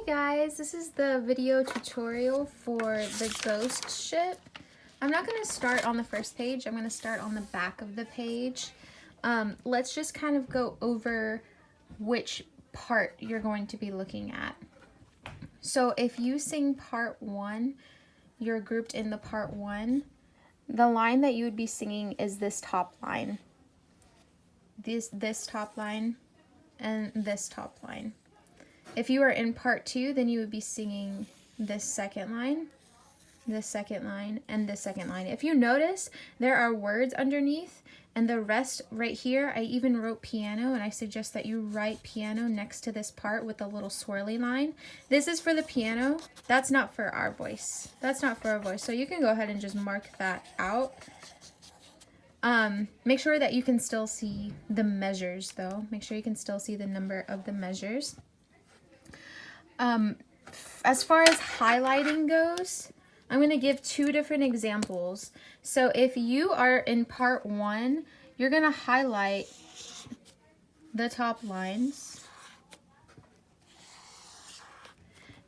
guys, this is the video tutorial for the ghost ship. I'm not going to start on the first page. I'm going to start on the back of the page. Let's just kind of go over which part you're going to be looking at. So if you sing part 1, you're grouped in the part 1. The line that you would be singing is this top line. This top line and this top line. If you are in part 2, then you would be singing this second line, and this second line. If you notice, there are words underneath, and the rest right here, I even wrote piano, and I suggest that you write piano next to this part with a little swirly line. This is for the piano. That's not for our voice. That's not for our voice. So you can go ahead and just mark that out. Make sure that you can still see the measures, though. Make sure you can still see the number of the measures. As far as highlighting goes, I'm going to give 2 different examples. So if you are in part 1, you're going to highlight the top lines.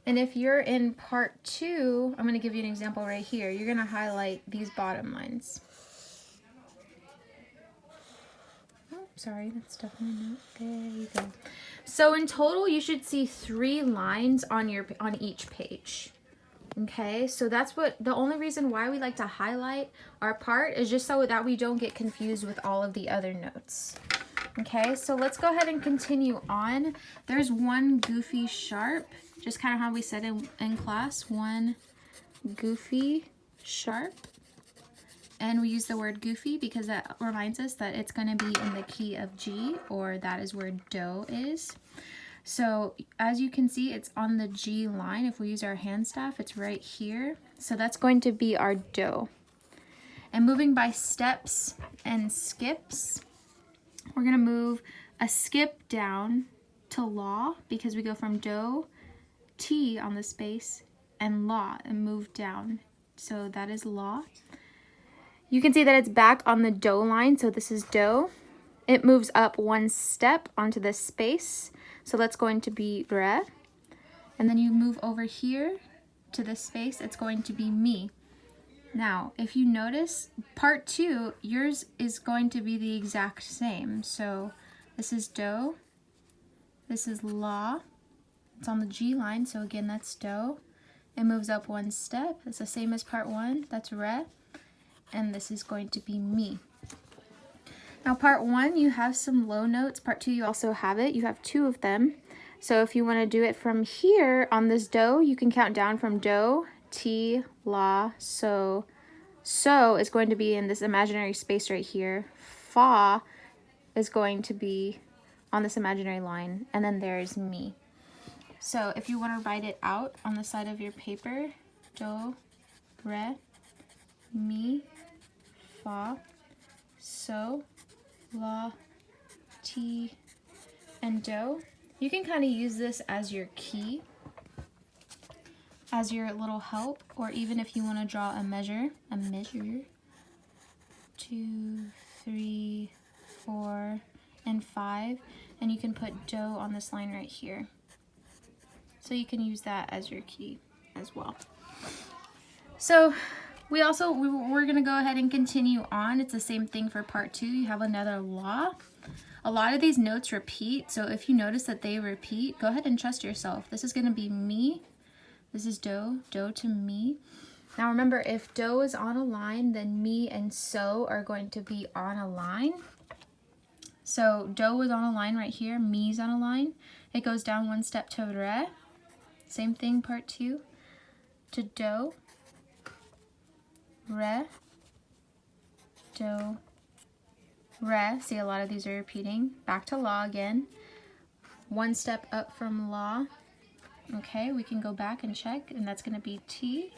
And if you're in part 2, I'm going to give you an example right here. You're going to highlight these bottom lines. Oh, sorry, that's definitely not. There you go. So in total, you should see 3 lines on each page. Okay, so that's the only reason why we like to highlight our part is just so that we don't get confused with all of the other notes. Okay, so let's go ahead and continue on. There's one goofy sharp, just kind of how we said in class, one goofy sharp. And we use the word goofy because that reminds us that it's going to be in the key of G, or that is where do is. So as you can see, it's on the G line. If we use our hand staff, it's right here. So that's going to be our do. And moving by steps and skips, we're going to move a skip down to la, because we go from do, T on the space, and la, and move down. So that is la. You can see that it's back on the do line, so this is do. It moves up 1 step onto this space, so that's going to be re. And then you move over here to this space, it's going to be mi. Now, if you notice, part 2, yours is going to be the exact same. So this is do, this is la, it's on the G line, so again, that's do. It moves up 1 step, it's the same as part 1, that's re. And this is going to be mi. Now part 1, you have some low notes. Part 2, you also have it. You have 2 of them. So if you want to do it from here on this do, you can count down from do, ti, la, so. So is going to be in this imaginary space right here. Fa is going to be on this imaginary line. And then there's mi. So if you want to write it out on the side of your paper, do, re, mi, fa, so, la, ti, and do. You can kind of use this as your key, as your little help, or even if you want to draw a measure, 2, 3, 4, and 5, and you can put do on this line right here. So you can use that as your key as well. So we're going to go ahead and continue on. It's the same thing for part 2. You have another la. A lot of these notes repeat, so if you notice that they repeat, go ahead and trust yourself. This is going to be mi. This is do to mi. Now remember, if do is on a line, then mi and so are going to be on a line. So do is on a line right here, mi is on a line. It goes down 1 step to re. Same thing, part 2, to do, re, do, re. See, a lot of these are repeating. Back to la again. 1 step up from la. Okay, we can go back and check, and that's going to be ti.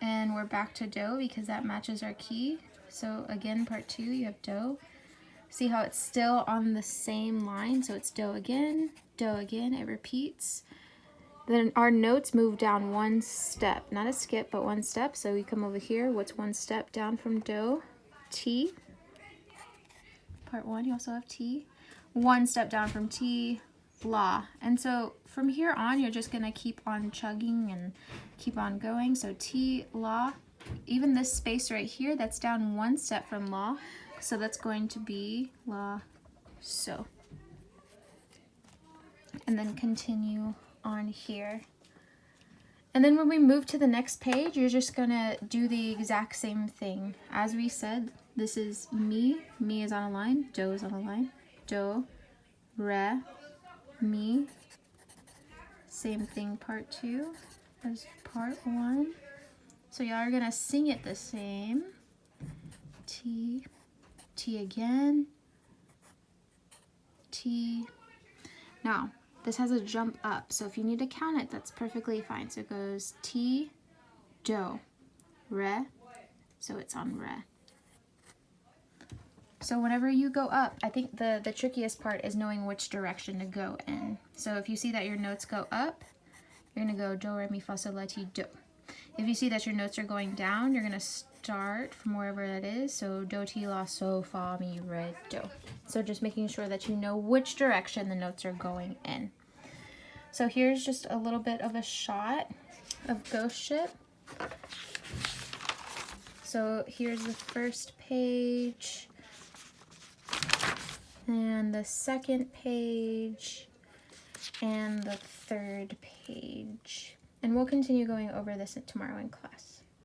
And we're back to do because that matches our key. So again, part 2, you have do. See how it's still on the same line, so it's do again, it repeats. Then our notes move down 1 step, not a skip, but 1 step. So we come over here. What's 1 step down from do? Ti. Part 1, you also have ti. 1 step down from ti, La. And so from here on, you're just going to keep on chugging and keep on going. So T, La. Even this space right here, that's down one step from La. So that's going to be La, So. And then continue on here. And then when we move to the next page, you're just gonna do the exact same thing. As we said, this is mi. Mi is on a line. Do is on a line. Do, re, mi. Same thing, part 2 as part 1. So y'all are gonna sing it the same. T, T again. T. Now, this has a jump up, so if you need to count it, that's perfectly fine. So it goes T, Do, Re, so it's on Re. So whenever you go up, I think the trickiest part is knowing which direction to go in. So if you see that your notes go up, you're gonna go Do, Re, Mi, Fa, Sol, La, Ti, Do. If you see that your notes are going down, you're gonna start from wherever that is. So Do, Ti, La, So, Fa, Mi, Re, Do. So just making sure that you know which direction the notes are going in. So here's just a little bit of a shot of Ghost Ship. So here's the first page and the second page and the third page. And we'll continue going over this tomorrow in class.